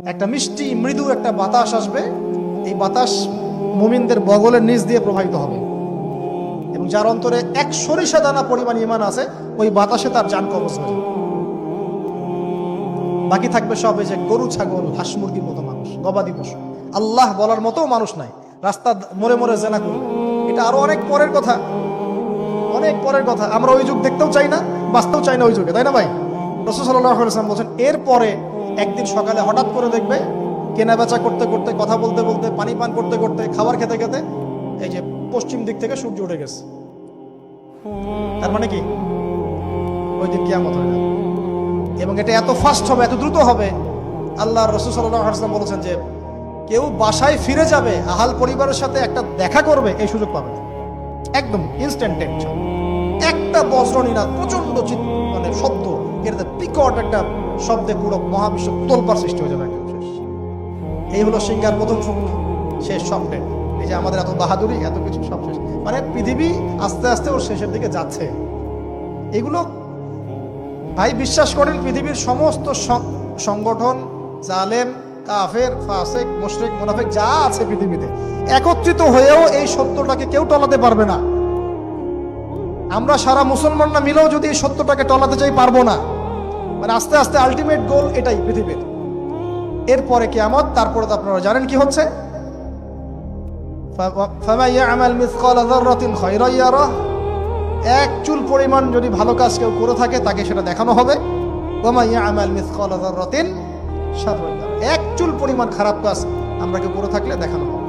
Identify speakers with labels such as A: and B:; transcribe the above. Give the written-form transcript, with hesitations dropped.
A: একটা মিষ্টি মৃদু একটা বাতাস আসবে, এই বাতাস মুমিনদের বগলের নিচ দিয়ে প্রবাহিত হবে, এবং যার অন্তরে এক সরিষা দানা পরিমাণ ঈমান আছে ওই বাতাসে তার জান কবজ হয়ে যাবে। বাকি থাকবে সব এই যে গরু, ছাগল, হাঁস, মুরগির মতো মানুষ, গবাদি পশু। আল্লাহ বলার মতো মানুষ নাই, রাস্তা মোড়ে মোড়ে জেনা করবে। এটা আরো অনেক পরের কথা, অনেক পরের কথা। আমরা ওই যুগ দেখতেও চাই না, বাঁচতেও চাই না ওই যুগে, তাই না ভাই? রাসূল সাল্লাল্লাহু আলাইহি ওয়াসাল্লাম বলেছেন, এরপরে একদিন সকালে হঠাৎ করে দেখবে কেনা বেচা করতে করতে, কথা বলতে বলতে, পানি পান করতে করতে, খাবার খেতে খেতে এই যে পশ্চিম দিক থেকে সূর্য উঠে গেছে। তার মানে কি ওই দিন কিয়ামত হয়ে যাবে, এবং এটা এত ফাস্ট হবে, এত দ্রুত হবে। আল্লাহর রাসূল সাল্লাল্লাহু আলাইহি ওয়াসাল্লাম বলেছেন যে কেউ বাসায় ফিরে যাবে, আহাল পরিবারের সাথে একটা দেখা করবে, এই সুযোগ পাবে না। একদম ইনস্ট্যান্ট টেনশন, একটা বজ্রনীনা প্রচন্ড মানে শব্দ, এর বিকট একটা শব্দে পুরো মহাবিশ্ব তোলপাড় সৃষ্টি হয়ে যাবে। এই হলো সিঙ্গার প্রথম সুখ, শেষ সব ডেট। এই যে আমাদের এত বাহাদুরি, এত কিছু সব শেষ, মানে পৃথিবী আস্তে আস্তে ওর শেষের দিকে যাচ্ছে। এগুলো ভাই বিশ্বাস করেন, পৃথিবীর সমস্ত সংগঠন, জালেম, কাফের, ফাসিক, মুশরিক, মুনাফিক যা আছে পৃথিবীতে, একত্রিত হয়েও এই সত্যটাকে কেউ টলাতে পারবে না। আমরা সারা মুসলমানরা মিলেও যদি এই সত্যটাকে টলাতে চাই, পারবো না। মানে আস্তে আস্তে আলটিমেট গোল এটাই পৃথিবীর। এরপরে কিয়ামত, তারপরে তো আপনারা জানেন কি হচ্ছে, ফামান ইয়ামাল মিসকালা যাররাতিন খায়রান ইয়ারাহ, এক চুল পরিমাণ যদি ভালো কাজ কেউ করে থাকে তাকে সেটা দেখানো হবে। ওয়া মান ইয়ামাল মিসকালা যাররাতিন শাররান ইয়ারাহ, এক চুল পরিমাণ খারাপ কাজ আমরা কেউ করে থাকলে দেখানো হবে।